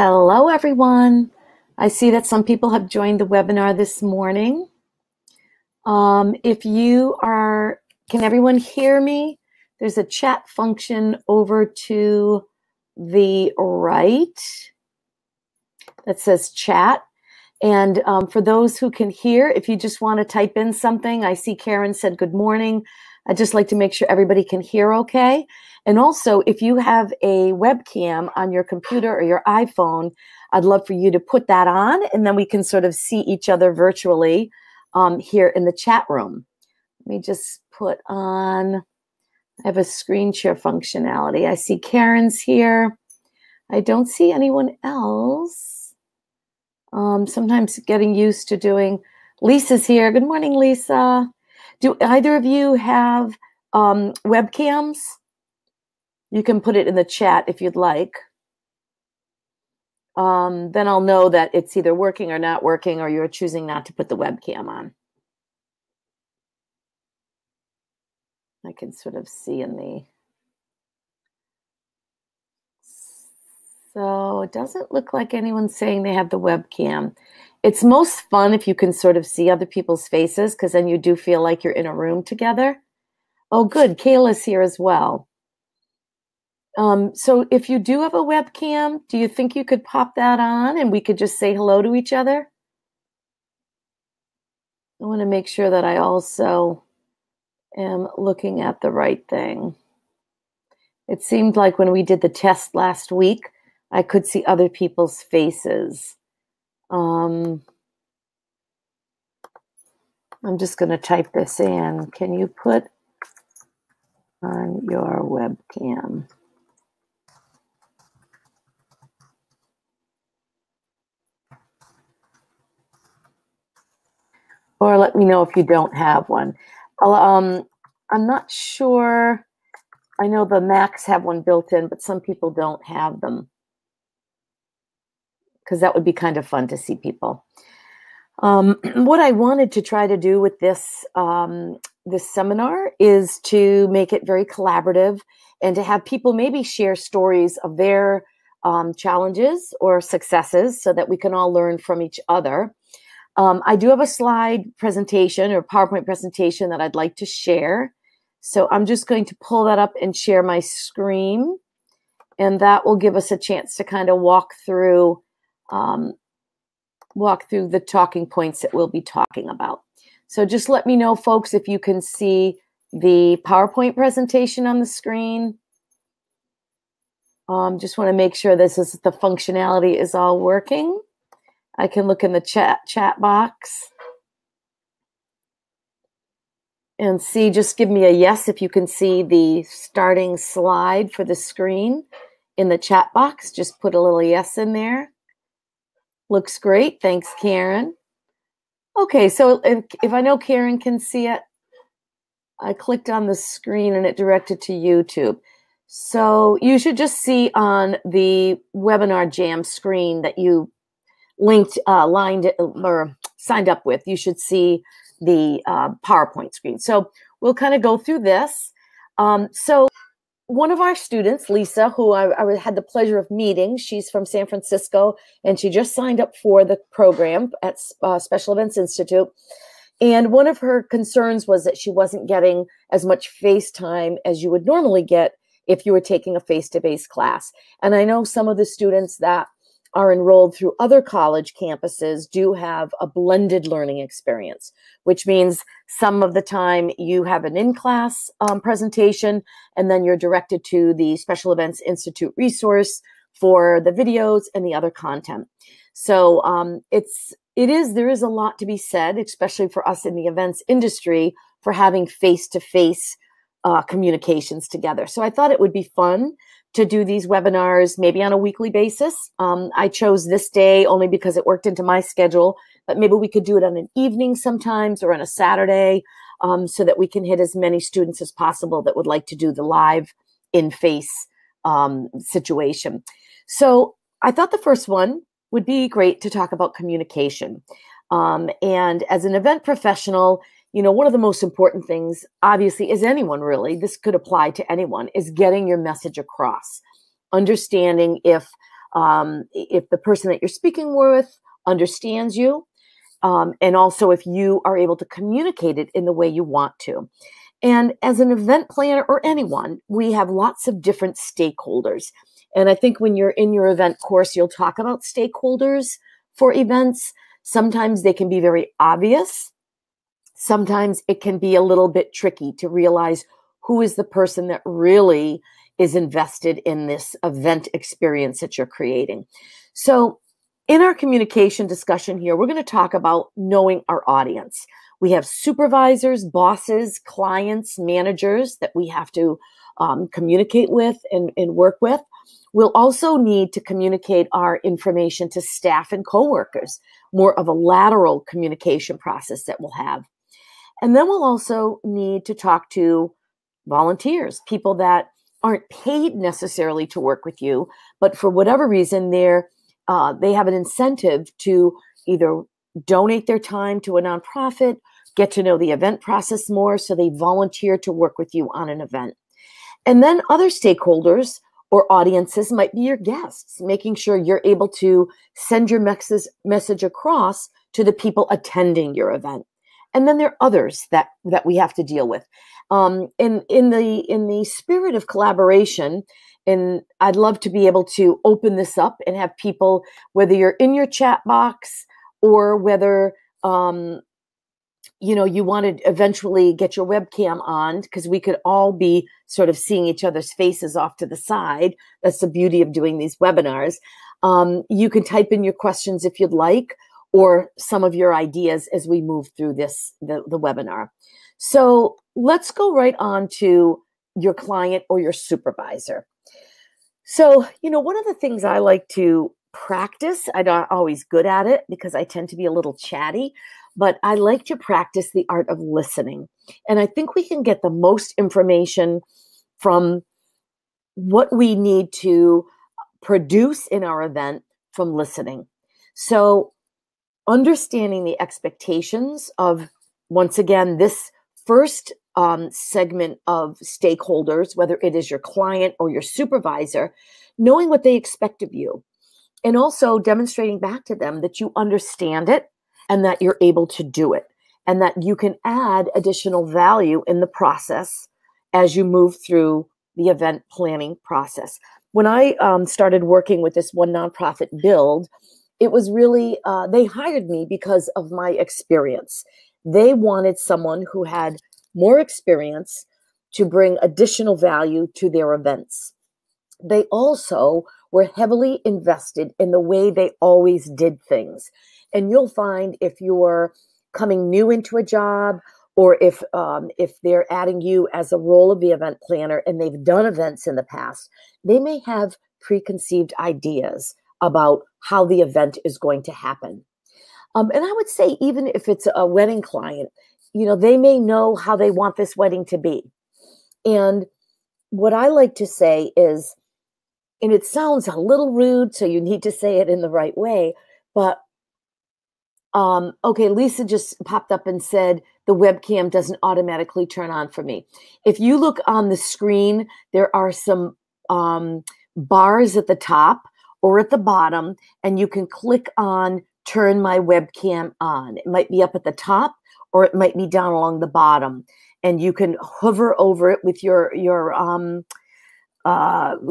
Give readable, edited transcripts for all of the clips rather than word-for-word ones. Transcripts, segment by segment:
Hello, everyone. I see that some people have joined the webinar this morning. Can everyone hear me? There's a chat function over to the right that says chat. And for those who can hear, if you just want to type in something, I see Karen said good morning. I'd just like to make sure everybody can hear okay. And also, if you have a webcam on your computer or your iPhone, I'd love for you to put that on, and then we can sort of see each other virtually here in the chat room. Let me just put on, I have a screen share functionality. I see Karen's here. I don't see anyone else. Sometimes getting used to doing, Lisa's here. Good morning, Lisa. Do either of you have webcams? You can put it in the chat if you'd like. Then I'll know that it's either working or not working, or you're choosing not to put the webcam on. I can sort of see in the... So it doesn't look like anyone's saying they have the webcam. It's most fun if you can sort of see other people's faces, because then you do feel like you're in a room together. Oh, good. Kayla's here as well. So if you do have a webcam, do you think you could pop that on and we could just say hello to each other? I want to make sure that I also am looking at the right thing. It seemed like when we did the test last week, I could see other people's faces. I'm just going to type this in. Can you put on your webcam? Or let me know if you don't have one. I'm not sure. I know the Macs have one built in, but some people don't have them, because that would be kind of fun to see people. What I wanted to try to do with this, this seminar is to make it very collaborative and to have people maybe share stories of their challenges or successes so that we can all learn from each other. I do have a slide presentation or PowerPoint presentation that I'd like to share. So I'm just going to pull that up and share my screen. And that will give us a chance to kind of walk through the talking points that we'll be talking about. So just let me know, folks, if you can see the PowerPoint presentation on the screen. Just want to make sure the functionality is all working. I can look in the chat box and see, just give me a yes if you can see the starting slide for the screen in the chat box. Just put a little yes in there. Looks great. Thanks, Karen. Okay, so if I know Karen can see it, I clicked on the screen and it directed to YouTube. So you should just see on the Webinar Jam screen that you signed up with, you should see the PowerPoint screen. So we'll kind of go through this. So one of our students, Lisa, who I had the pleasure of meeting, she's from San Francisco, and she just signed up for the program at Special Events Institute. And one of her concerns was that she wasn't getting as much face time as you would normally get if you were taking a face-to-face class. And I know some of the students that are enrolled through other college campuses do have a blended learning experience, which means some of the time you have an in-class presentation, and then you're directed to the Special Events Institute resource for the videos and the other content. So there is a lot to be said, especially for us in the events industry, for having face-to-face communications together. So I thought it would be fun to do these webinars maybe on a weekly basis. I chose this day only because it worked into my schedule, but maybe we could do it on an evening sometimes or on a Saturday so that we can hit as many students as possible that would like to do the live in-face situation. So I thought the first one would be great to talk about communication. And as an event professional, you know, one of the most important things, obviously, is anyone really, this could apply to anyone, is getting your message across. Understanding if if the person that you're speaking with understands you, and also if you are able to communicate it in the way you want to. And as an event planner or anyone, we have lots of different stakeholders. And I think when you're in your event course, you'll talk about stakeholders for events. Sometimes they can be very obvious. Sometimes it can be a little bit tricky to realize who is the person that really is invested in this event experience that you're creating. So in our communication discussion here, we're going to talk about knowing our audience. We have supervisors, bosses, clients, managers that we have to communicate with and work with. We'll also need to communicate our information to staff and coworkers, more of a lateral communication process that we'll have. And then we'll also need to talk to volunteers, people that aren't paid necessarily to work with you, but for whatever reason, they have an incentive to either donate their time to a nonprofit, get to know the event process more, so they volunteer to work with you on an event. And then other stakeholders or audiences might be your guests, making sure you're able to send your message across to the people attending your event. And then there are others that we have to deal with. In the spirit of collaboration, and I'd love to be able to open this up and have people, whether you're in your chat box or whether you want to eventually get your webcam on, because we could all be sort of seeing each other's faces off to the side. That's the beauty of doing these webinars. You can type in your questions if you'd like, or some of your ideas as we move through the webinar. So let's go right on to your client or your supervisor. So, one of the things I like to practice, I'm not always good at it because I tend to be a little chatty, but I like to practice the art of listening. And I think we can get the most information from what we need to produce in our event from listening. So understanding the expectations of, once again, this first segment of stakeholders, whether it is your client or your supervisor, knowing what they expect of you, and also demonstrating back to them that you understand it and that you're able to do it, and that you can add additional value in the process as you move through the event planning process. When I started working with this one nonprofit build, it was really, they hired me because of my experience. They wanted someone who had more experience to bring additional value to their events. They also were heavily invested in the way they always did things. And you'll find if you're coming new into a job, or if they're adding you as a role of the event planner and they've done events in the past, they may have preconceived ideas about how the event is going to happen. And I would say, even if it's a wedding client, they may know how they want this wedding to be. And what I like to say is, and it sounds a little rude, so you need to say it in the right way, but okay, Lisa just popped up and said the webcam doesn't automatically turn on for me. If you look on the screen, there are some bars at the top or at the bottom, and you can click on turn my webcam on. It might be up at the top, or it might be down along the bottom, and you can hover over it with your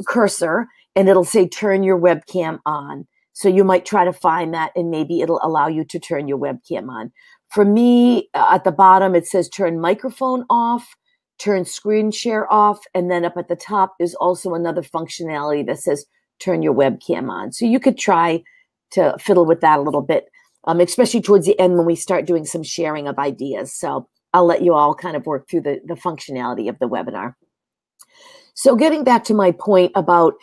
cursor, and it'll say turn your webcam on. So you might try to find that, and maybe it'll allow you to turn your webcam on. For me, at the bottom, it says turn microphone off, turn screen share off, and then up at the top is also another functionality that says turn your webcam on. So you could try to fiddle with that a little bit, especially towards the end when we start doing some sharing of ideas. So I'll let you all kind of work through the functionality of the webinar. So getting back to my point about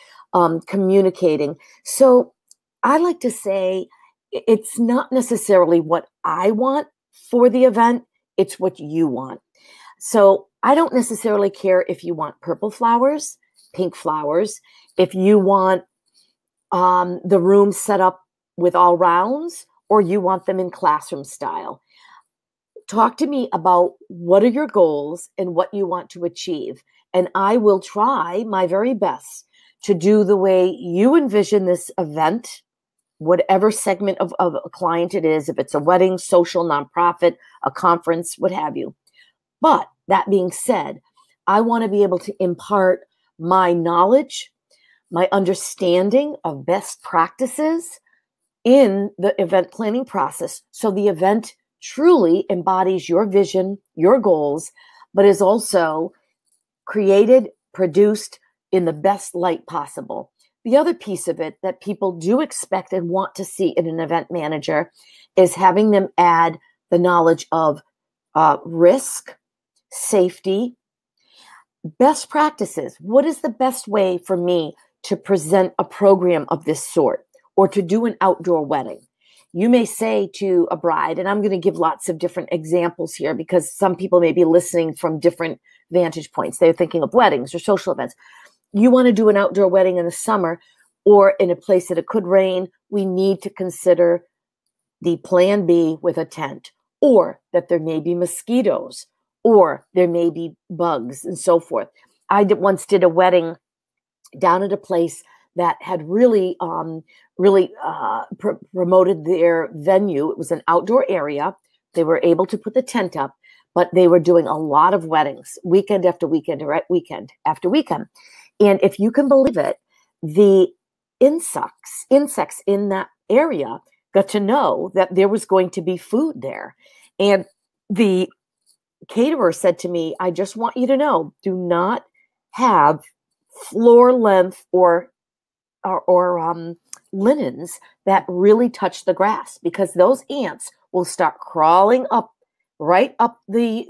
communicating. So I like to say it's not necessarily what I want for the event, it's what you want. So I don't necessarily care if you want purple flowers, pink flowers, if you want the room set up with all rounds, or you want them in classroom style. Talk to me about what are your goals and what you want to achieve. And I will try my very best to do the way you envision this event, whatever segment of a client it is, if it's a wedding, social, nonprofit, a conference, what have you. But that being said, I want to be able to impart my knowledge, my understanding of best practices in the event planning process. So the event truly embodies your vision, your goals, but is also created, produced in the best light possible. The other piece of it that people do expect and want to see in an event manager is having them add the knowledge of risk, safety, best practices. What is the best way for me to present a program of this sort or to do an outdoor wedding? You may say to a bride, and I'm going to give lots of different examples here because some people may be listening from different vantage points. They're thinking of weddings or social events. You want to do an outdoor wedding in the summer or in a place that it could rain, we need to consider the plan B with a tent, or that there may be mosquitoes, or there may be bugs and so forth. I once did a wedding down at a place that had really promoted their venue. It was an outdoor area. They were able to put the tent up, but they were doing a lot of weddings, weekend after weekend, or weekend after weekend. And if you can believe it, the insects in that area got to know that there was going to be food there. And the caterer said to me, I just want you to know, do not have floor length or linens that really touch the grass, because those ants will start crawling up right up the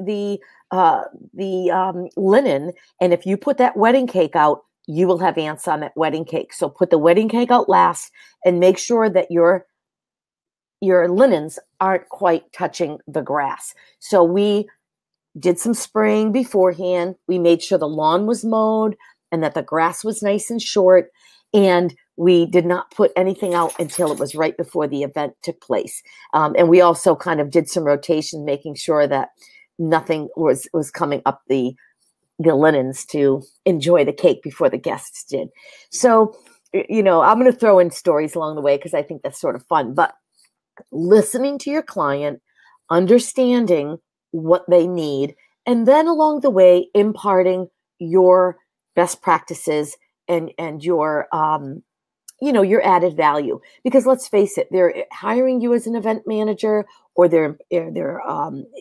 linen. And if you put that wedding cake out, you will have ants on that wedding cake. So put the wedding cake out last and make sure that your linens aren't quite touching the grass. So we did some spraying beforehand. We made sure the lawn was mowed and that the grass was nice and short. And we did not put anything out until it was right before the event took place. And we also kind of did some rotation, making sure that nothing was coming up the linens to enjoy the cake before the guests did. So, I'm going to throw in stories along the way because I think that's sort of fun. But listening to your client, understanding what they need, and then along the way imparting your best practices and your your added value. Because let's face it, they're hiring you as an event manager, or they're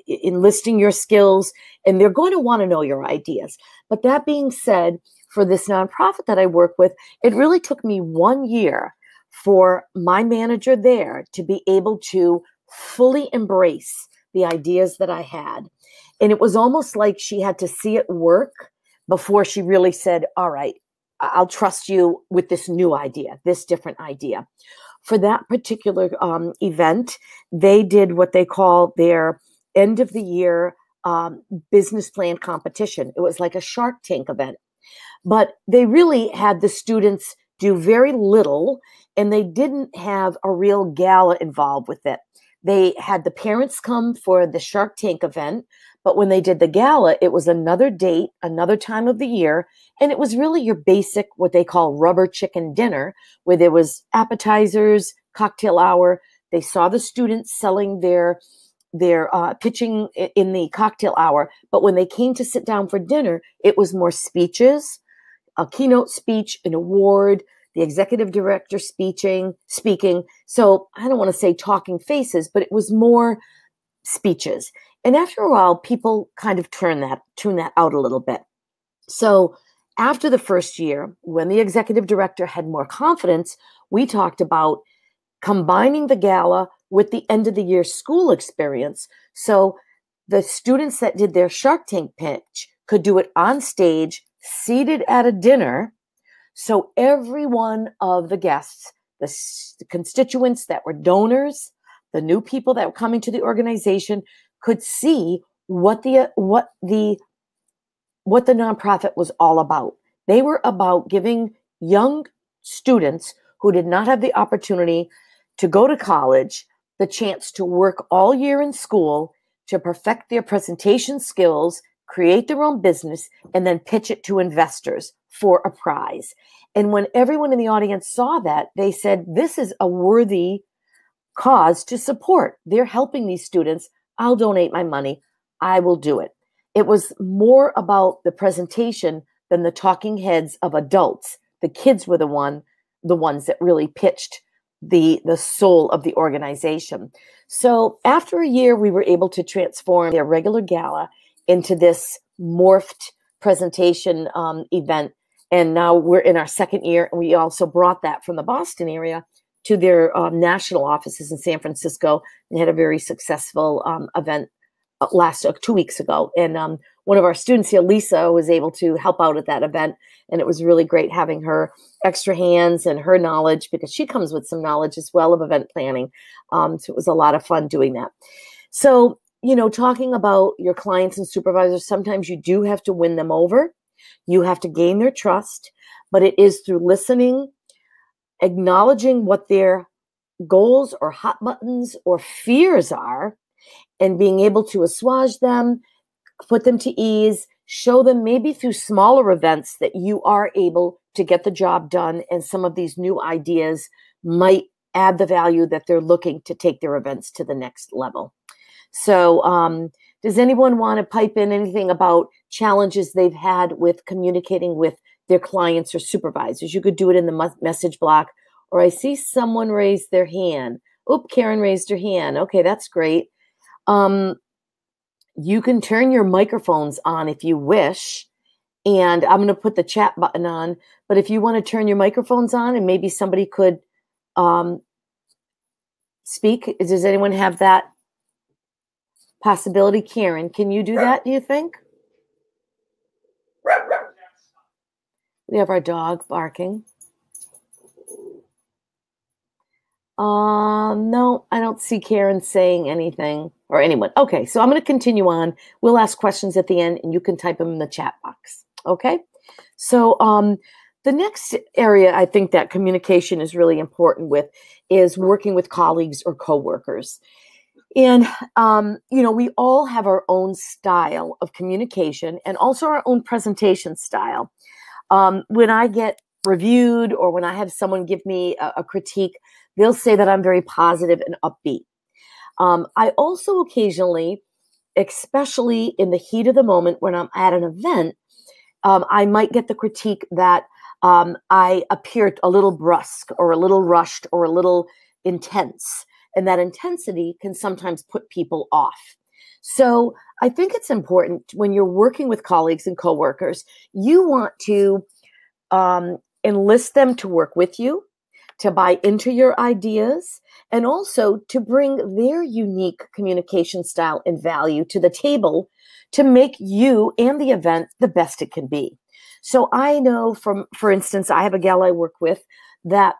enlisting your skills, and they're going to want to know your ideas. But that being said, for this nonprofit that I work with, it really took me 1 year for my manager there to be able to fully embrace the ideas that I had. And it was almost like she had to see it work before she really said, all right, I'll trust you with this new idea, this different idea. For that particular event, they did what they call their end of the year business plan competition. It was like a Shark Tank event, but they really had the students do very little, and they didn't have a real gala involved with it. They had the parents come for the Shark Tank event, but when they did the gala, it was another date, another time of the year, and it was really your basic, what they call rubber chicken dinner, where there was appetizers, cocktail hour. They saw the students selling their pitching in the cocktail hour, but when they came to sit down for dinner, it was more speeches, a keynote speech, an award, the executive director speaking. So I don't want to say talking faces, but it was more speeches. And after a while, people kind of tune that out a little bit. So after the first year, when the executive director had more confidence, we talked about combining the gala with the end of the year school experience. So the students that did their Shark Tank pitch could do it on stage, seated at a dinner. So every one of the guests, the constituents that were donors, the new people that were coming to the organization, could see what the nonprofit was all about. They were about giving young students who did not have the opportunity to go to college the chance to work all year in school, to perfect their presentation skills, create their own business, and then pitch it to investors for a prize. And when everyone in the audience saw that, they said, this is a worthy cause to support. They're helping these students. I'll donate my money. I will do it. It was more about the presentation than the talking heads of adults. The kids were the ones that really pitched the soul of the organization. So after a year, we were able to transform their regular gala into this morphed presentation event. And now we're in our second year. And we also brought that from the Boston area to their national offices in San Francisco. They had a very successful event last 2 weeks ago. And one of our students here, Lisa, was able to help out at that event. And it was really great having her extra hands and her knowledge, because she comes with some knowledge as well of event planning. So it was a lot of fun doing that. So, you know, talking about your clients and supervisors, sometimes you do have to win them over. You have to gain their trust, but it is through listening, acknowledging what their goals or hot buttons or fears are, and being able to assuage them, put them to ease, show them maybe through smaller events that you are able to get the job done, and some of these new ideas might add the value that they're looking to take their events to the next level. So does anyone want to pipe in anything about challenges they've had with communicating with their clients or supervisors? You could do it in the message block, or I see someone raise their hand. Oop, Karen raised her hand. Okay, that's great. You can turn your microphones on if you wish, and I'm going to put the chat button on, but if you want to turn your microphones on and maybe somebody could speak, does anyone have that possibility? Karen, can you do that, do you think? We have our dog barking. No, I don't see Karen saying anything, or anyone. Okay, so I'm going to continue on. We'll ask questions at the end, and you can type them in the chat box. Okay, so the next area I think that communication is really important with is working with colleagues or coworkers. And, you know, we all have our own style of communication and also our own presentation style. When I get reviewed or when I have someone give me a critique, they'll say that I'm very positive and upbeat. I also occasionally, especially in the heat of the moment when I'm at an event, I might get the critique that I appeared a little brusque or a little rushed or a little intense. And that intensity can sometimes put people off. So I think it's important when you're working with colleagues and coworkers, you want to enlist them to work with you, to buy into your ideas, and also to bring their unique communication style and value to the table to make you and the event the best it can be. So I know for instance, I have a gal I work with that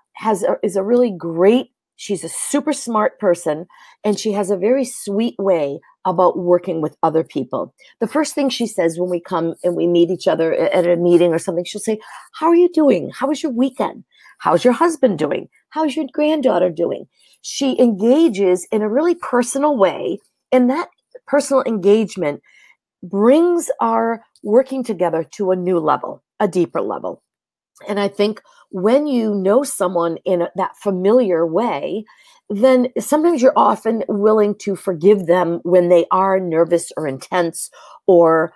is a really great, she's a super smart person, and she has a very sweet way about working with other people. The first thing she says when we come and we meet each other at a meeting or something, she'll say, "How are you doing? How was your weekend? How's your husband doing? How's your granddaughter doing?" She engages in a really personal way, and that personal engagement brings our working together to a new level, a deeper level. And I think when you know someone in that familiar way, then sometimes you're often willing to forgive them when they are nervous or intense, or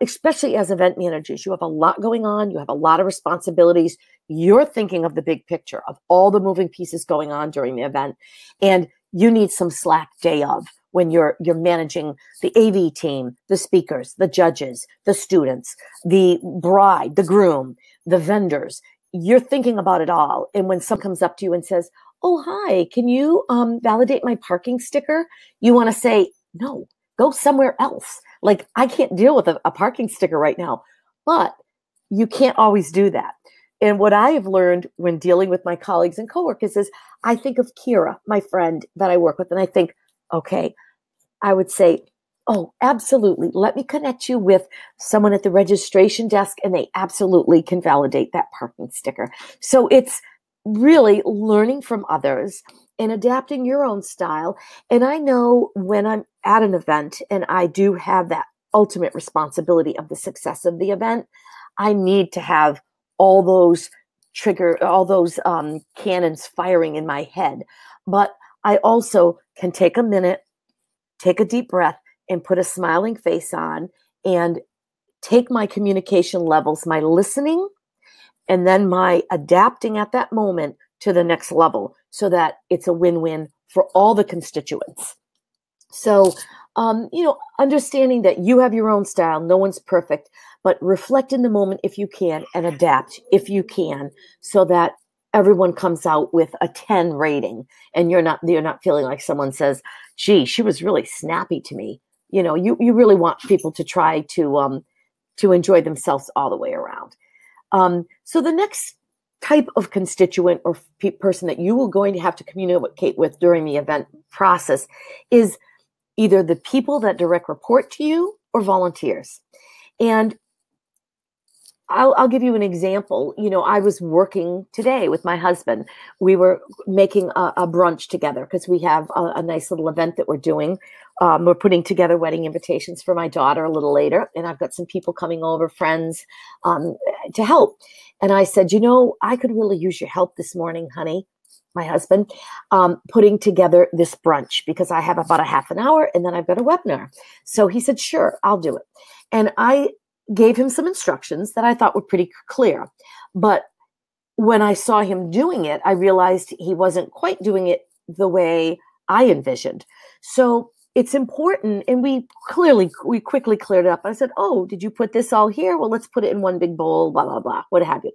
especially as event managers, you have a lot going on. You have a lot of responsibilities. You're thinking of the big picture of all the moving pieces going on during the event. And you need some slack day of when you're managing the AV team, the speakers, the judges, the students, the bride, the groom, the vendors. You're thinking about it all. And when someone comes up to you and says, "Oh, hi, can you validate my parking sticker?" You want to say, "No, go somewhere else. Like, I can't deal with a parking sticker right now." But you can't always do that. And what I have learned when dealing with my colleagues and coworkers is I think of Kira, my friend that I work with, and I think, okay, I would say, "Oh, absolutely. Let me connect you with someone at the registration desk, and they absolutely can validate that parking sticker." So it's really learning from others and adapting your own style. And I know when I'm at an event and I do have that ultimate responsibility of the success of the event, I need to have all those cannons firing in my head. But I also can take a minute, take a deep breath, and put a smiling face on and take my communication levels, my listening, and then my adapting at that moment to the next level so that it's a win-win for all the constituents. So, understanding that you have your own style, no one's perfect, but reflect in the moment if you can and adapt if you can so that everyone comes out with a 10 rating and you're not feeling like someone says, gee, she was really snappy to me. You really want people to try to enjoy themselves all the way around. So the next type of constituent or person that you are going to have to communicate with during the event process is either the people that direct report to you or volunteers. And I'll give you an example. I was working today with my husband. We were making a brunch together because we have a nice little event that we're doing. We're putting together wedding invitations for my daughter a little later, and I've got some people coming over, friends, to help. And I said, I could really use your help this morning, honey, my husband, putting together this brunch because I have about a half an hour and then I've got a webinar. So he said, sure, I'll do it. And I gave him some instructions that I thought were pretty clear. But when I saw him doing it, I realized he wasn't quite doing it the way I envisioned. So it's important, and we quickly cleared it up. I said, oh, did you put this all here? Well, let's put it in one big bowl, blah, blah, blah, what have you.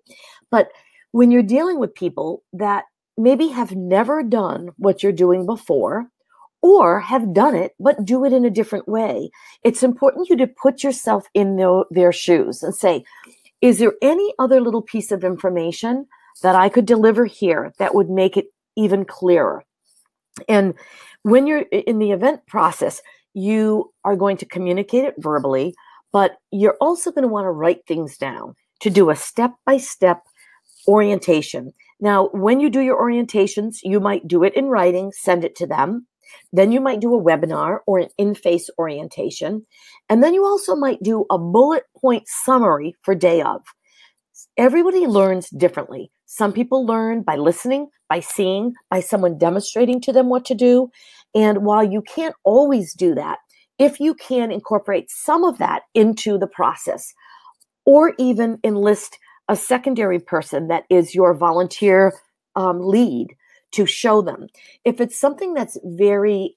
But when you're dealing with people that maybe have never done what you're doing before, or have done it, but do it in a different way, it's important you to put yourself in their shoes and say, is there any other little piece of information that I could deliver here that would make it even clearer? And when you're in the event process, you are going to communicate it verbally, but you're also going to want to write things down to do a step-by-step orientation. Now, when you do your orientations, you might do it in writing, send it to them. Then you might do a webinar or an in-face orientation. And then you also might do a bullet point summary for day of. Everybody learns differently. Some people learn by listening, by seeing, by someone demonstrating to them what to do. And while you can't always do that, if you can incorporate some of that into the process, or even enlist a secondary person that is your volunteer lead to show them. If it's something that's very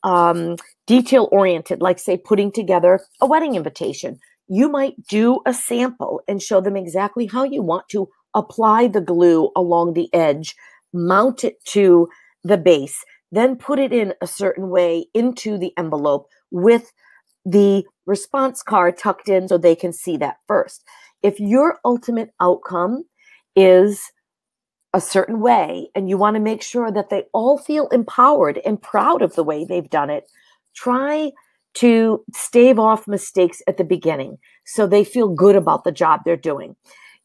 detail-oriented, like, say, putting together a wedding invitation, you might do a sample and show them exactly how you want to apply the glue along the edge, mount it to the base, then put it in a certain way into the envelope with the response card tucked in so they can see that first. If your ultimate outcome is a certain way and you want to make sure that they all feel empowered and proud of the way they've done it, try to stave off mistakes at the beginning so they feel good about the job they're doing.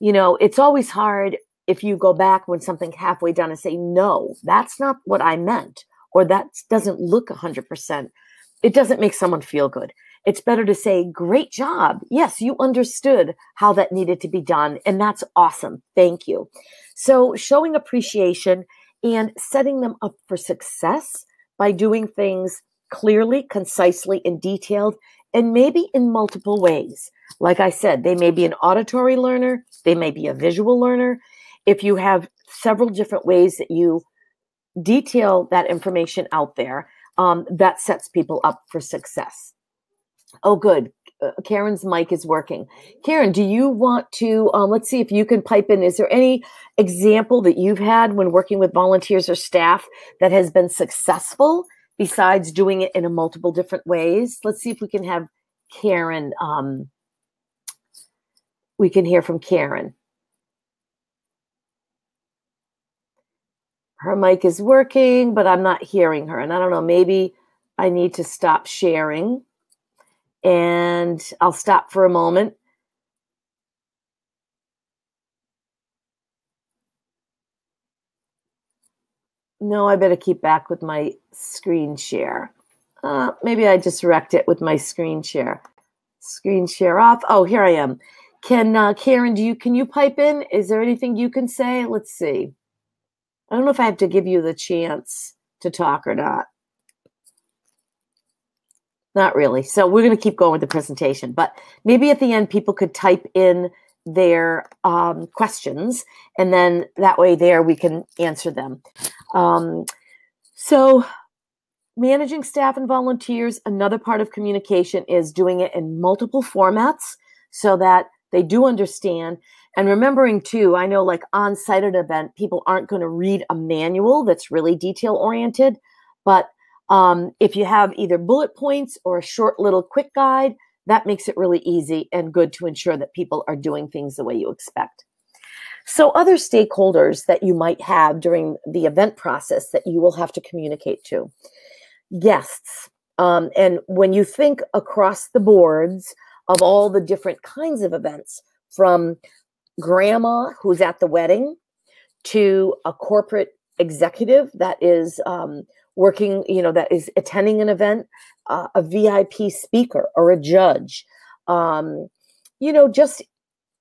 It's always hard if you go back when something's halfway done and say, no, that's not what I meant, or that doesn't look 100%. It doesn't make someone feel good. It's better to say, great job. Yes, you understood how that needed to be done, and that's awesome. Thank you. So showing appreciation and setting them up for success by doing things clearly, concisely, and detailed, and maybe in multiple ways. Like I said, they may be an auditory learner. They may be a visual learner. If you have several different ways that you detail that information out there, that sets people up for success. Oh, good. Karen's mic is working. Karen, do you want to, let's see if you can pipe in. Is there any example that you've had when working with volunteers or staff that has been successful besides doing it in a multiple different ways? Let's see if we can have Karen. We can hear from Karen. Her mic is working, but I'm not hearing her. And I don't know, maybe I need to stop sharing. And I'll stop for a moment. No, I better keep back with my screen share. Maybe I just wrecked it with my screen share. Screen share off. Oh, here I am. Karen, can you pipe in? Is there anything you can say? Let's see. I don't know if I have to give you the chance to talk or not. Not really. So we're going to keep going with the presentation, but maybe at the end, people could type in their questions, and then that way there we can answer them. So managing staff and volunteers, another part of communication is doing it in multiple formats so that they do understand. And remembering too, I know like on-site at an event, people aren't going to read a manual that's really detail-oriented, but if you have either bullet points or a short little quick guide, that makes it really easy and good to ensure that people are doing things the way you expect. So other stakeholders that you might have during the event process that you will have to communicate to. Guests. And when you think across the boards of all the different kinds of events, from grandma who's at the wedding to a corporate executive that is working, that is attending an event, a VIP speaker or a judge, just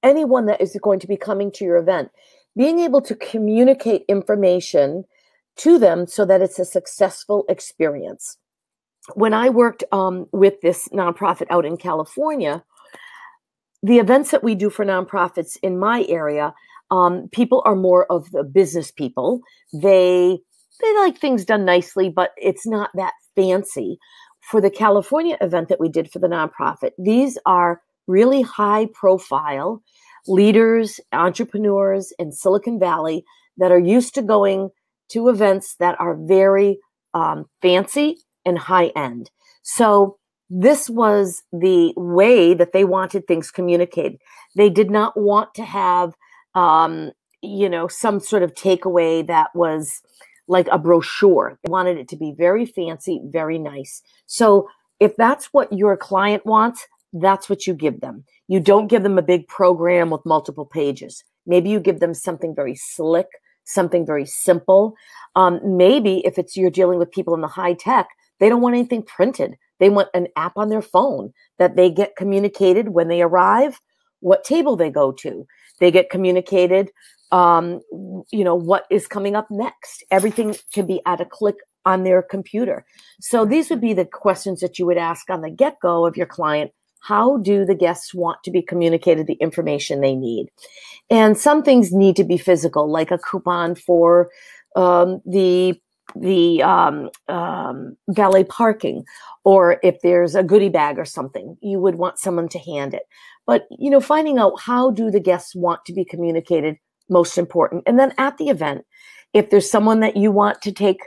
anyone that is going to be coming to your event, being able to communicate information to them so that it's a successful experience. When I worked with this nonprofit out in California, the events that we do for nonprofits in my area, people are more of the business people. They like things done nicely, but it's not that fancy. For the California event that we did for the nonprofit, these are really high profile leaders, entrepreneurs in Silicon Valley that are used to going to events that are very fancy and high end. So this was the way that they wanted things communicated. They did not want to have, some sort of takeaway that was like a brochure. They wanted it to be very fancy, very nice. So if that's what your client wants, that's what you give them. You don't give them a big program with multiple pages. Maybe you give them something very slick, something very simple. Maybe if you're dealing with people in the high tech, they don't want anything printed. They want an app on their phone that they get communicated when they arrive, what table they go to. They get communicated, what is coming up next. Everything can be at a click on their computer. So these would be the questions that you would ask on the get-go of your client. How do the guests want to be communicated the information they need? And some things need to be physical, like a coupon for the valet parking, or if there's a goodie bag or something, you would want someone to hand it. But, finding out how do the guests want to be communicated, most important. And then at the event, if there's someone that you want to take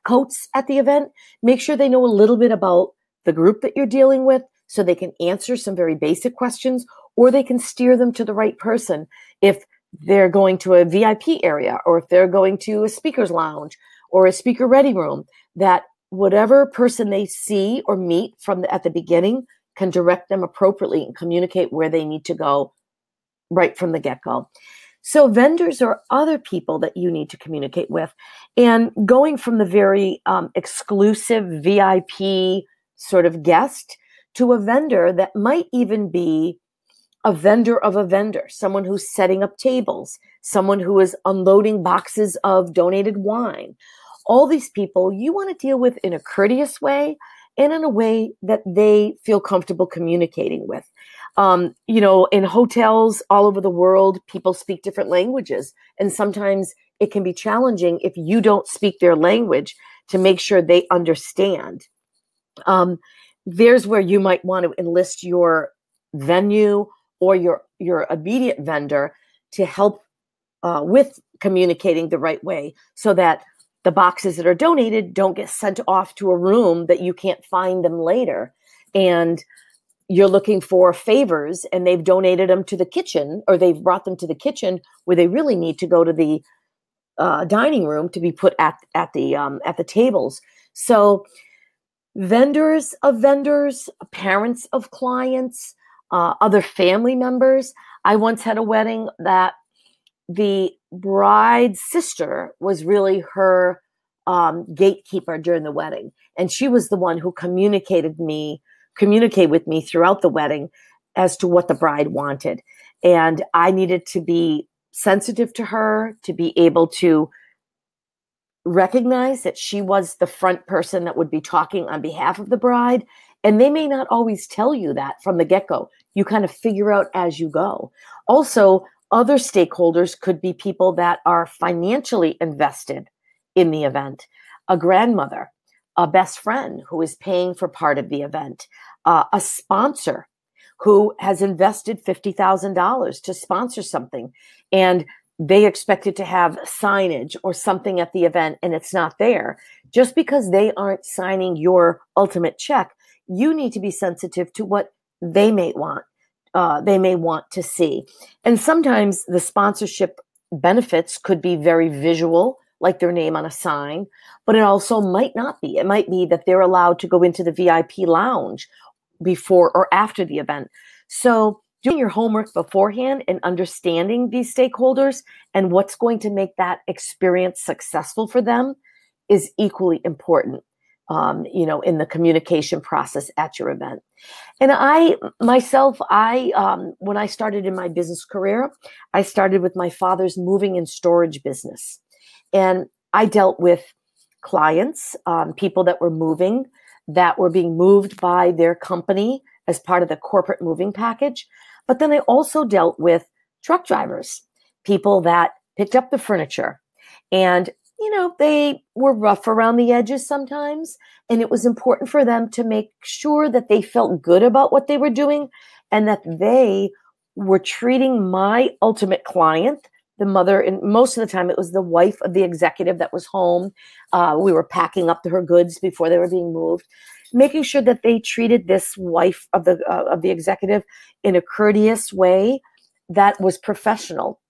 coats at the event, make sure they know a little bit about the group that you're dealing with so they can answer some very basic questions, or they can steer them to the right person if they're going to a VIP area, or if they're going to a speaker's lounge or a speaker ready room, that whatever person they see or meet at the beginning can direct them appropriately and communicate where they need to go right from the get-go. So vendors are other people that you need to communicate with. And going from the very exclusive VIP sort of guest to a vendor that might even be a vendor of a vendor, someone who's setting up tables, someone who is unloading boxes of donated wine. All these people you want to deal with in a courteous way and in a way that they feel comfortable communicating with. In hotels all over the world, people speak different languages. And sometimes it can be challenging if you don't speak their language to make sure they understand. There's where you might want to enlist your venue or your immediate vendor to help with communicating the right way, so that the boxes that are donated don't get sent off to a room that you can't find them later. And you're looking for favors and they've donated them to the kitchen, or they've brought them to the kitchen where they really need to go to the dining room to be put at the tables. So vendors of vendors, parents of clients, other family members. I once had a wedding that the bride's sister was really her gatekeeper during the wedding. And she was the one who communicated with me throughout the wedding as to what the bride wanted. And I needed to be sensitive to her, to be able to recognize that she was the front person that would be talking on behalf of the bride. And they may not always tell you that from the get-go. You kind of figure out as you go. Also, other stakeholders could be people that are financially invested in the event, a grandmother, a best friend who is paying for part of the event, a sponsor who has invested $50,000 to sponsor something, and they expected to have signage or something at the event and it's not there. Just because they aren't signing your ultimate check, you need to be sensitive to what they may want. They may want to see. And sometimes the sponsorship benefits could be very visual, like their name on a sign, but it also might not be. It might be that they're allowed to go into the VIP lounge before or after the event. So doing your homework beforehand and understanding these stakeholders and what's going to make that experience successful for them is equally important, in the communication process at your event. And I myself, when I started in my business career, I started with my father's moving and storage business. And I dealt with clients, people that were moving, that were being moved by their company as part of the corporate moving package. But then I also dealt with truck drivers, people that picked up the furniture. And, they were rough around the edges sometimes. And it was important for them to make sure that they felt good about what they were doing and that they were treating my ultimate client, the mother, and most of the time it was the wife of the executive that was home. We were packing up her goods before they were being moved, making sure that they treated this wife of the executive in a courteous way that was professional.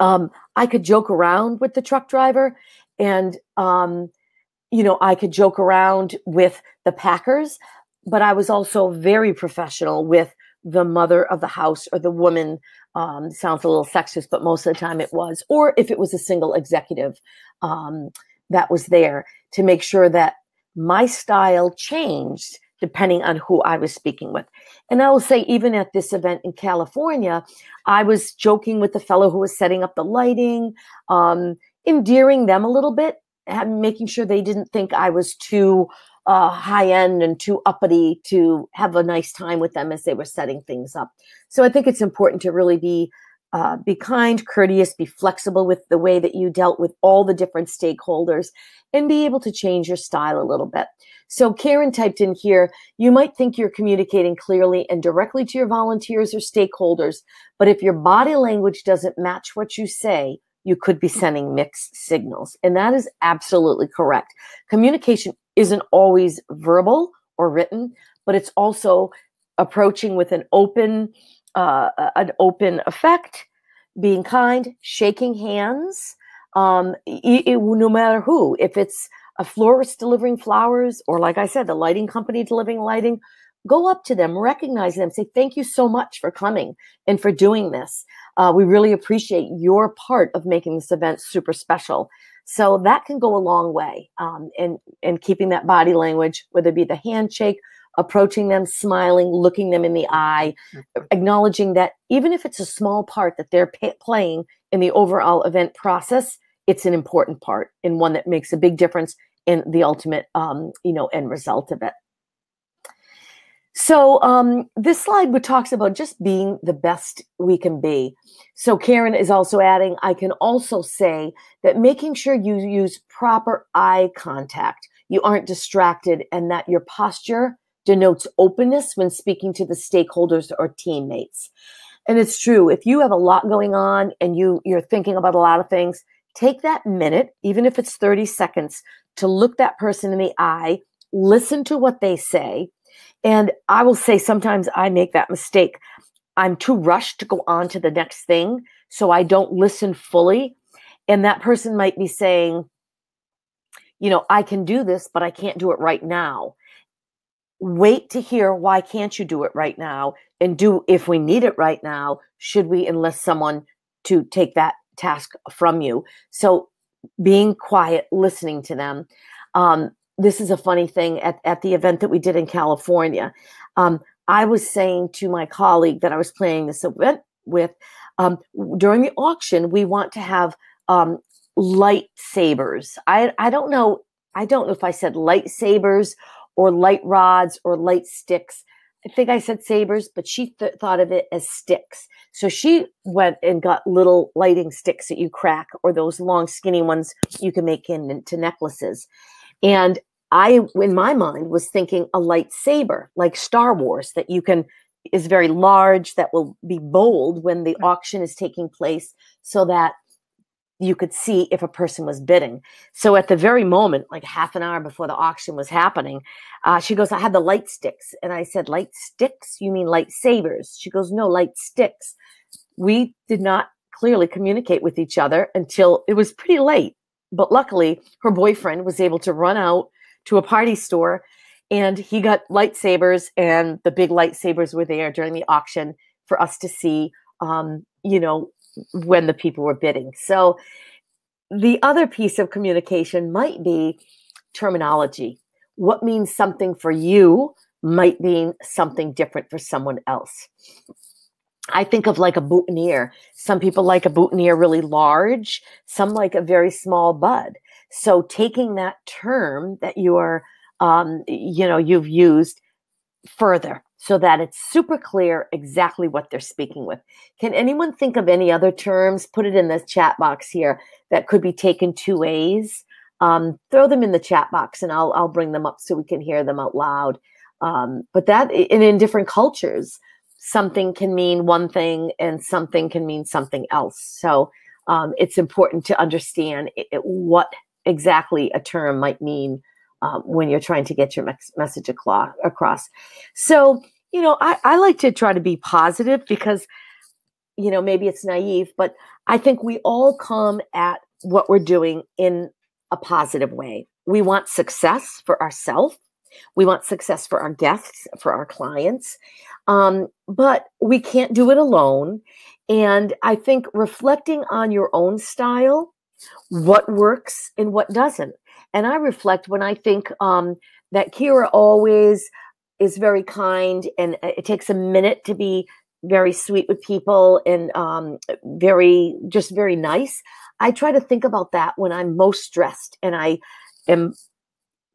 I could joke around with the truck driver, and I could joke around with the packers, but I was also very professional with the mother of the house or the woman. Sounds a little sexist, but most of the time it was. Or if it was a single executive that was there, to make sure that my style changed depending on who I was speaking with. And I will say, even at this event in California, I was joking with the fellow who was setting up the lighting, endearing them a little bit, making sure they didn't think I was too high end and too uppity to have a nice time with them as they were setting things up. So I think it's important to really be kind, courteous, be flexible with the way that you dealt with all the different stakeholders, and be able to change your style a little bit. So Karen typed in here, you might think you're communicating clearly and directly to your volunteers or stakeholders, but if your body language doesn't match what you say, you could be sending mixed signals. And that is absolutely correct. Communication isn't always verbal or written, but it's also approaching with an open effect, being kind, shaking hands, no matter who. If it's a florist delivering flowers, or like I said, the lighting company delivering lighting, go up to them, recognize them, say, thank you so much for coming and for doing this. We really appreciate your part of making this event super special. So that can go a long way in keeping that body language, whether it be the handshake, approaching them, smiling, looking them in the eye, acknowledging that even if it's a small part that they're playing in the overall event process, it's an important part and one that makes a big difference in the ultimate, end result of it. So this slide talks about just being the best we can be. So Karen is also adding, I can also say that making sure you use proper eye contact, you aren't distracted, and that your posture denotes openness when speaking to the stakeholders or teammates. And it's true, if you have a lot going on and you're thinking about a lot of things, take that minute, even if it's 30 seconds, to look that person in the eye, listen to what they say. And I will say sometimes I make that mistake. I'm too rushed to go on to the next thing, so I don't listen fully. And that person might be saying, I can do this, but I can't do it right now. Wait to hear, why can't you do it right now? And if we need it right now, should we enlist someone to take that task from you? So being quiet, listening to them. This is a funny thing at the event that we did in California. I was saying to my colleague that I was planning this event with, during the auction, we want to have lightsabers. I don't know. I don't know if I said lightsabers or light rods or light sticks. I think I said sabers, but she thought of it as sticks. So she went and got little lighting sticks that you crack, or those long skinny ones you can make into necklaces. And I, in my mind, was thinking a lightsaber, like Star Wars, that you can, is very large, that will be bold when the auction is taking place, so that you could see if a person was bidding. So at the very moment, like half an hour before the auction was happening, she goes, I had the light sticks. And I said, light sticks? You mean lightsabers? She goes, no, light sticks. We did not clearly communicate with each other until it was pretty late. But luckily, her boyfriend was able to run out to a party store, and he got lightsabers, and the big lightsabers were there during the auction for us to see, when the people were bidding. So the other piece of communication might be terminology. What means something for you might mean something different for someone else. I think of like a boutonniere. Some people like a boutonniere really large. Some like a very small bud. So taking that term that you are, you've used further, so that it's super clear exactly what they're speaking with. Can anyone think of any other terms? Put it in the chat box here that could be taken two ways. Throw them in the chat box, and I'll bring them up so we can hear them out loud. But that, in different cultures, something can mean one thing and something can mean something else. So it's important to understand what exactly a term might mean when you're trying to get your message across. So, I like to try to be positive because, maybe it's naive, but I think we all come at what we're doing in a positive way. We want success for ourselves. We want success for our guests, for our clients. But we can't do it alone. And I think reflecting on your own style, what works and what doesn't. And I reflect when I think that Kira always is very kind, and it takes a minute to be very sweet with people and very nice. I try to think about that when I'm most stressed and I am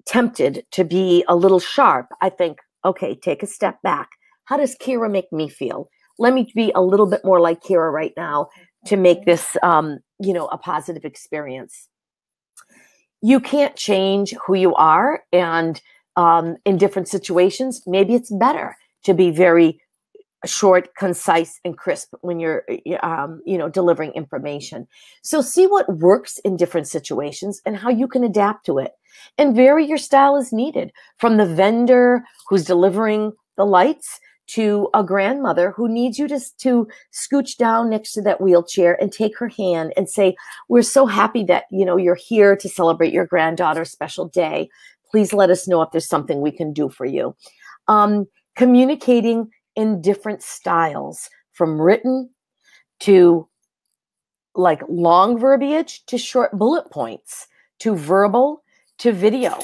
tempted to be a little sharp. I think, okay, take a step back. How does Kira make me feel? Let me be a little bit more like Kira right now to make this, a positive experience. You can't change who you are, and in different situations, maybe it's better to be very short, concise, and crisp when you're, delivering information. So see what works in different situations and how you can adapt to it, and vary your style as needed, from the vendor who's delivering the lights to a grandmother who needs you to scooch down next to that wheelchair and take her hand and say, we're so happy that, you're here to celebrate your granddaughter's special day. Please let us know if there's something we can do for you. Communicating in different styles, from written to like long verbiage to short bullet points to verbal to video.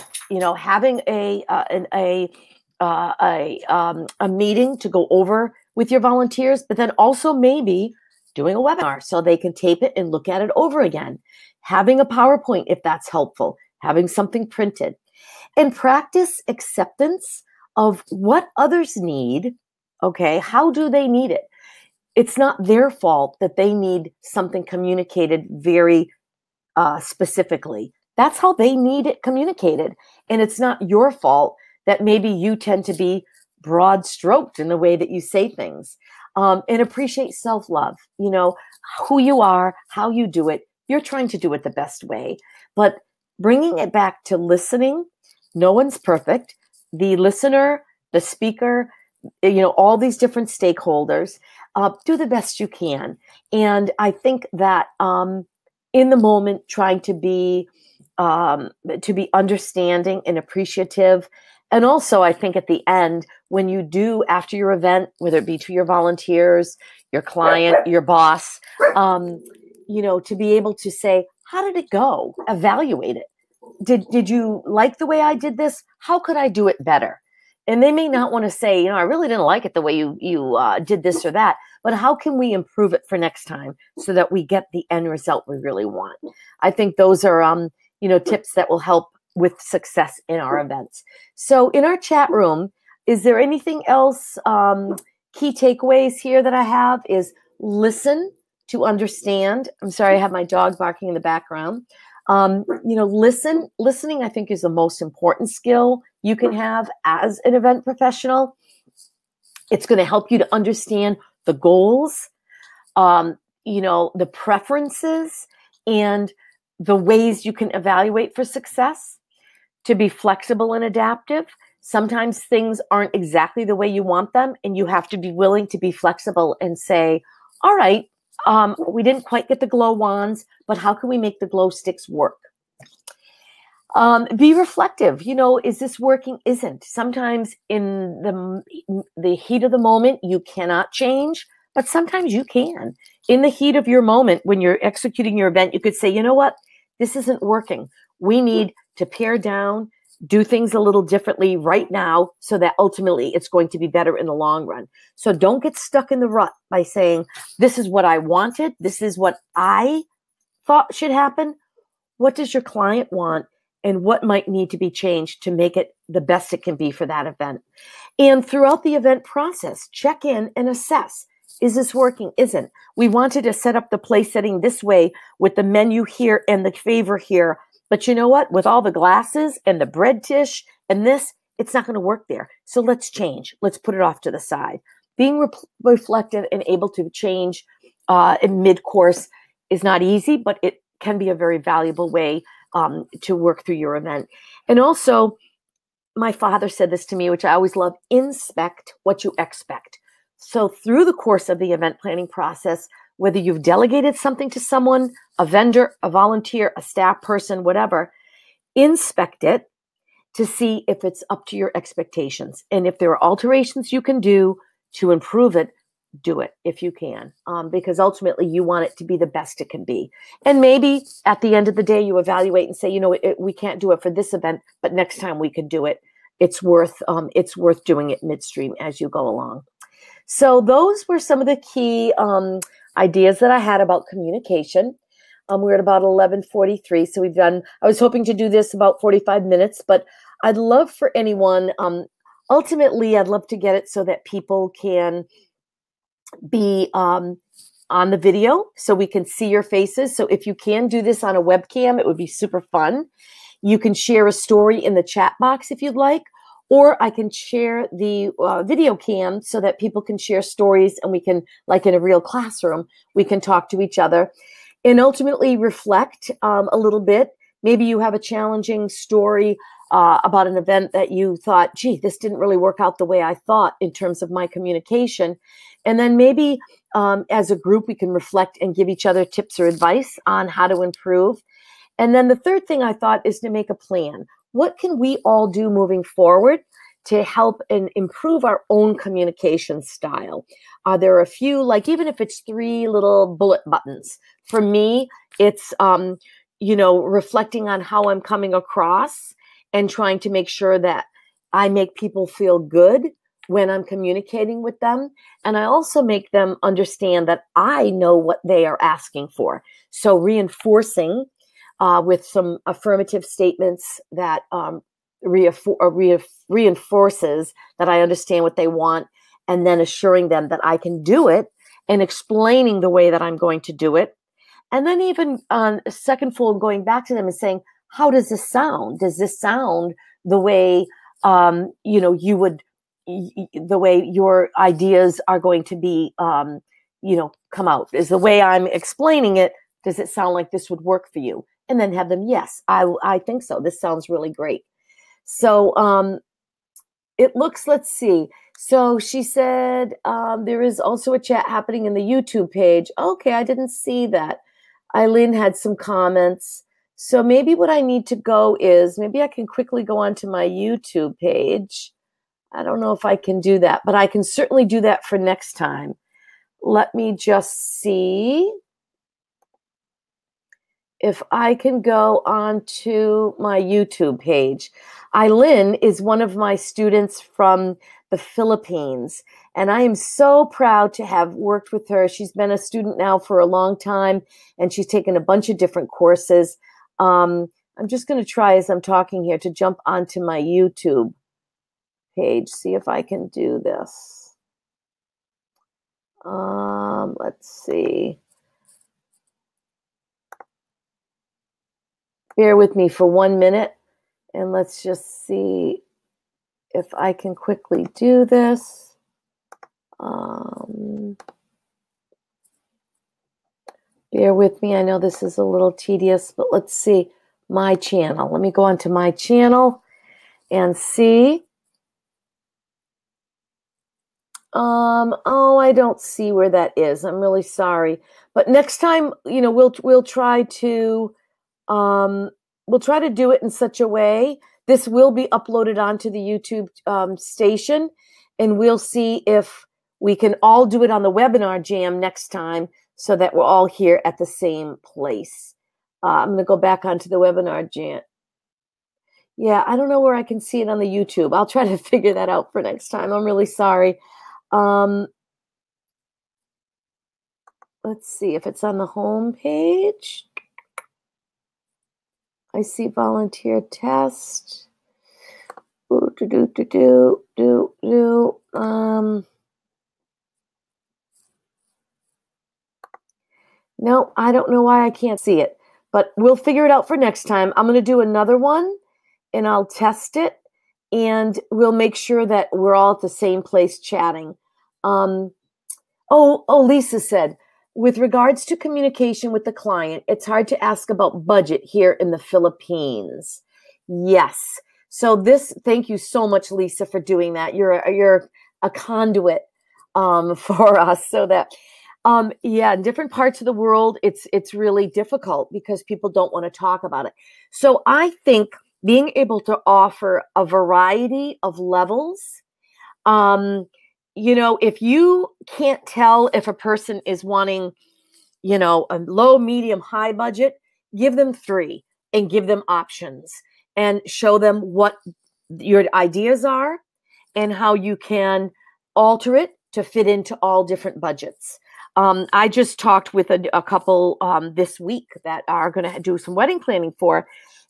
Having a meeting to go over with your volunteers, but then also maybe doing a webinar so they can tape it and look at it over again. Having a PowerPoint if that's helpful, having something printed, and practice acceptance of what others need. Okay, how do they need it? It's not their fault that they need something communicated very specifically. That's how they need it communicated. And it's not your fault that maybe you tend to be broad stroked in the way that you say things. And appreciate self-love, who you are, how you do it. You're trying to do it the best way, but bringing it back to listening. No one's perfect. The listener, the speaker, all these different stakeholders, do the best you can. And I think that in the moment, trying to be understanding and appreciative. And also, I think at the end, when you do, after your event, whether it be to your volunteers, your client, your boss, to be able to say, how did it go? Evaluate it. Did you like the way I did this? How could I do it better? And they may not want to say, I really didn't like it the way you did this or that, but how can we improve it for next time so that we get the end result we really want? I think those are, tips that will help with success in our events. So in our chat room, is there anything else? Key takeaways here that I have is listen to understand. I'm sorry, I have my dog barking in the background. Listening, I think, is the most important skill you can have as an event professional. It's going to help you to understand the goals, the preferences, and the ways you can evaluate for success, to be flexible and adaptive. Sometimes things aren't exactly the way you want them, and you have to be willing to be flexible and say, all right, we didn't quite get the glow wands, but how can we make the glow sticks work? Be reflective. Is this working? Isn't. Sometimes in the heat of the moment, you cannot change, but sometimes you can. In the heat of your moment, when you're executing your event, you could say, you know what? This isn't working. We need to pare down, do things a little differently right now so that ultimately it's going to be better in the long run. So don't get stuck in the rut by saying, this is what I wanted. This is what I thought should happen. What does your client want? And what might need to be changed to make it the best it can be for that event? And throughout the event process, check in and assess. Is this working? Isn't. We wanted to set up the place setting this way with the menu here and the favor here. But you know what? With all the glasses and the bread dish and this, it's not going to work there. So let's change. Let's put it off to the side. Being reflective and able to change in mid-course is not easy, but it can be a very valuable way to work through your event. And also, my father said this to me, which I always love: inspect what you expect. So through the course of the event planning process, whether you've delegated something to someone, a vendor, a volunteer, a staff person, whatever, inspect it to see if it's up to your expectations. And if there are alterations you can do to improve it, do it if you can, because ultimately you want it to be the best it can be. And maybe at the end of the day, you evaluate and say, we can't do it for this event, but next time we can do it. It's worth doing it midstream as you go along. So those were some of the key ideas that I had about communication. We're at about 11:43, so I was hoping to do this about 45 minutes, but I'd love for anyone, ultimately, I'd love to get it so that people can be on the video so we can see your faces. So if you can do this on a webcam, it would be super fun. You can share a story in the chat box if you'd like, or I can share the video cam so that people can share stories and we can, like in a real classroom, we can talk to each other and ultimately reflect a little bit. Maybe you have a challenging story about an event that you thought, gee, this didn't really work out the way I thought in terms of my communication. And then maybe as a group, we can reflect and give each other tips or advice on how to improve. And then the third thing I thought is to make a plan. What can we all do moving forward to help and improve our own communication style? There are a few, like even if it's 3 little bullet buttons. For me, it's, reflecting on how I'm coming across and trying to make sure that I make people feel good when I'm communicating with them. And I also make them understand that I know what they are asking for. So reinforcing with some affirmative statements that reinforces that I understand what they want, and then assuring them that I can do it and explaining the way that I'm going to do it. And then even on a second fold, going back to them and saying, how does this sound? Does this sound the way, you would, the way your ideas are going to be, come out? Is the way I'm explaining it, does it sound like this would work for you? And then have them, yes, I think so. This sounds really great. So it looks, let's see. So she said, there is also a chat happening in the YouTube page. Okay, I didn't see that. Eileen had some comments. So maybe what I need to go is, maybe I can quickly go onto my YouTube page. I don't know if I can do that, but I can certainly do that for next time. Let me just see if I can go on to my YouTube page. Eileen is one of my students from the Philippines, and I am so proud to have worked with her. She's been a student now for a long time, and she's taken a bunch of different courses. I'm just going to try as I'm talking here to jump onto my YouTube page, see if I can do this. Let's see. Bear with me for 1 minute, and let's just see if I can quickly do this. Bear with me. I know this is a little tedious, but let's see my channel. Let me go onto my channel and see. Oh, I don't see where that is. I'm really sorry. But next time, we'll try to do it in such a way. This will be uploaded onto the YouTube station, and we'll see if we can all do it on the webinar jam next time so that we're all here at the same place. I'm going to go back onto the webinar jam. Yeah, I don't know where I can see it on the YouTube. I'll try to figure that out for next time. I'm really sorry. Let's see if it's on the home page. I see volunteer test. No, I don't know why I can't see it, but we'll figure it out for next time. I'm going to do another one, and I'll test it, and we'll make sure that we're all at the same place chatting. Lisa said, with regards to communication with the client, it's hard to ask about budget here in the Philippines. Yes. So thank you so much, Lisa, for doing that. You're a conduit for us, so that in different parts of the world, it's really difficult because people don't want to talk about it. So I think being able to offer a variety of levels, if you can't tell if a person is wanting, a low, medium, high budget, give them 3 and give them options and show them what your ideas are and how you can alter it to fit into all different budgets. I just talked with a couple this week that are going to do some wedding planning for.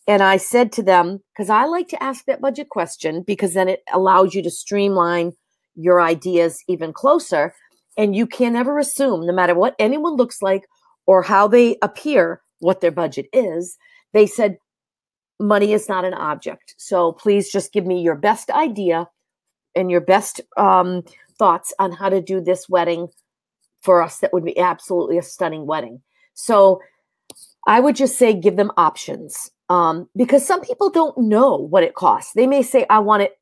And I said to them, because I like to ask that budget question because then it allows you to streamline your ideas even closer. And you can never assume, no matter what anyone looks like or how they appear, what their budget is. They said, money is not an object. So please just give me your best idea and your best thoughts on how to do this wedding for us. That would be absolutely a stunning wedding. So I would just say give them options because some people don't know what it costs. They may say, I want it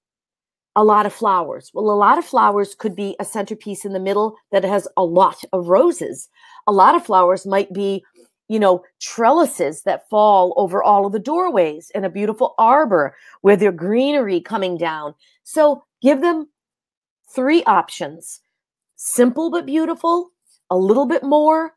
a lot of flowers. Well, a lot of flowers could be a centerpiece in the middle that has a lot of roses. A lot of flowers might be, trellises that fall over all of the doorways and a beautiful arbor with their greenery coming down. So give them 3 options: simple but beautiful, a little bit more,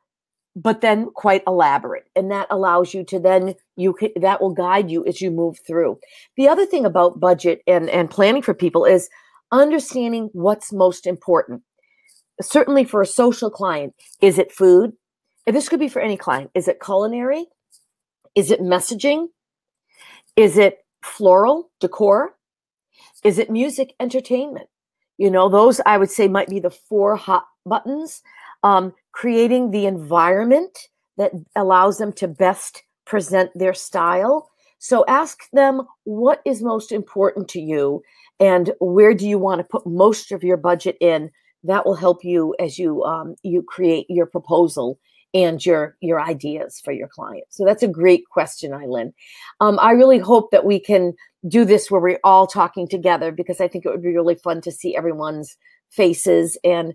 but then quite elaborate. And that allows you to then, that will guide you as you move through. The other thing about budget and planning for people is understanding what's most important. Certainly for a social client, is it food? And this could be for any client. Is it culinary? Is it messaging? Is it floral decor? Is it music entertainment? Those I would say might be the 4 hot buttons. Creating the environment that allows them to best present their style. So ask them what is most important to you and where do you want to put most of your budget in. That will help you as you create your proposal and your ideas for your client. So that's a great question, Eileen. I really hope that we can do this where we're all talking together because I think it would be really fun to see everyone's faces and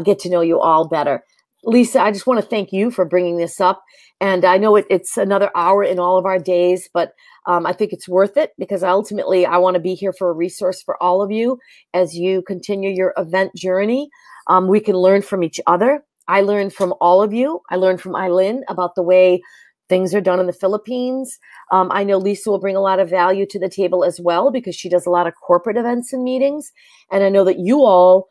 get to know you all better. Lisa, I just want to thank you for bringing this up. And I know it's another hour in all of our days, but I think it's worth it because ultimately I want to be here for a resource for all of you as you continue your event journey. We can learn from each other. I learned from all of you. I learned from Eileen about the way things are done in the Philippines. I know Lisa will bring a lot of value to the table as well because she does a lot of corporate events and meetings. And I know that you all,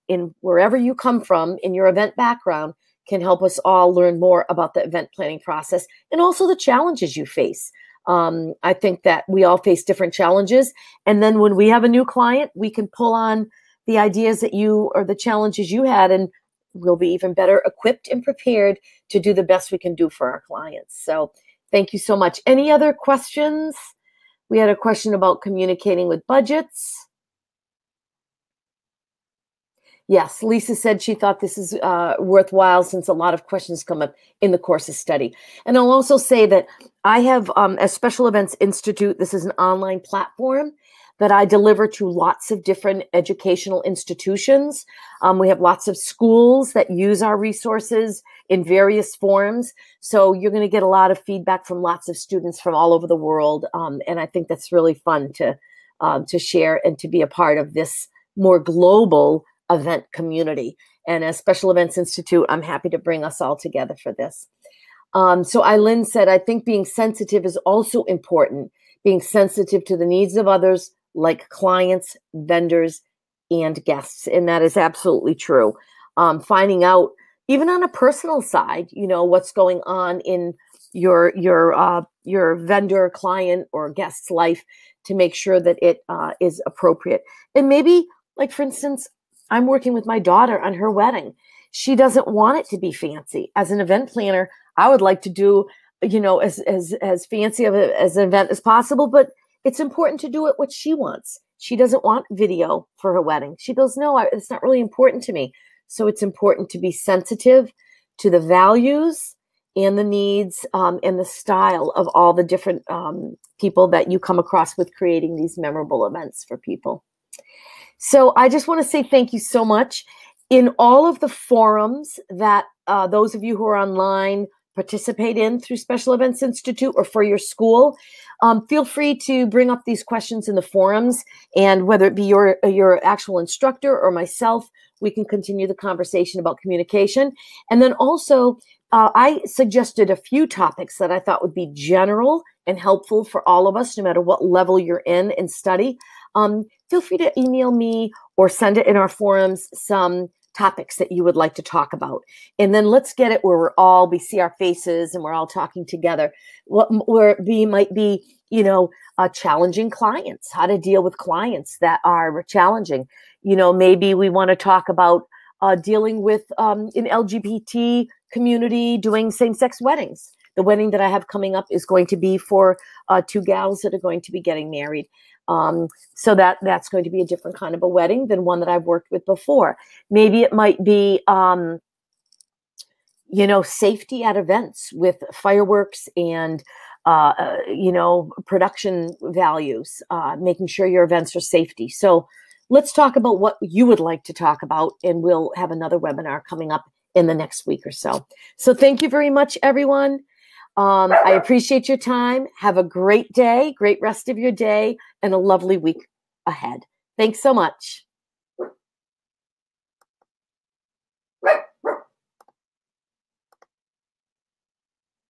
in wherever you come from in your event background, can help us all learn more about the event planning process and also the challenges you face. I think that we all face different challenges. And then when we have a new client, we can pull on the ideas that you or the challenges you had, and we'll be even better equipped and prepared to do the best we can do for our clients. So thank you so much. Any other questions? We had a question about communicating with budgets. Yes, Lisa said she thought this is worthwhile since a lot of questions come up in the course of study. And I'll also say that I have a Special Events Institute. This is an online platform that I deliver to lots of different educational institutions. We have lots of schools that use our resources in various forms. So you're going to get a lot of feedback from lots of students from all over the world. And I think that's really fun to share and to be a part of this more global event community. And as Special Events Institute, I'm happy to bring us all together for this. So Eileen said, I think being sensitive is also important, being sensitive to the needs of others, like clients, vendors, and guests. And that is absolutely true. Finding out, even on a personal side, you know, what's going on in your vendor, client, or guest's life to make sure that it is appropriate. And maybe, like, for instance, I'm working with my daughter on her wedding. She doesn't want it to be fancy. As an event planner, I would like to do, you know, as fancy of as an event as possible, but it's important to do it what she wants. She doesn't want video for her wedding. She goes, no, it's not really important to me. So it's important to be sensitive to the values and the needs and the style of all the different people that you come across with creating these memorable events for people. So I just want to say thank you so much. In all of the forums that those of you who are online participate in through Special Events Institute or for your school, feel free to bring up these questions in the forums, and whether it be your actual instructor or myself, we can continue the conversation about communication. And then also, I suggested a few topics that I thought would be general and helpful for all of us, no matter what level you're in study. Feel free to email me or send it in our forums some topics that you would like to talk about. And then let's get it where we see our faces and we're all talking together. Where it might be, you know, challenging clients, how to deal with clients that are challenging. You know, maybe we want to talk about dealing with an LGBT community doing same-sex weddings. The wedding that I have coming up is going to be for two gals that are going to be getting married. So that's going to be a different kind of a wedding than one that I've worked with before. Maybe it might be, you know, safety at events with fireworks and, you know, production values, making sure your events are safety. So let's talk about what you would like to talk about, and we'll have another webinar coming up in the next week or so. So thank you very much, everyone. I appreciate your time. Have a great day, great rest of your day, and a lovely week ahead. Thanks so much.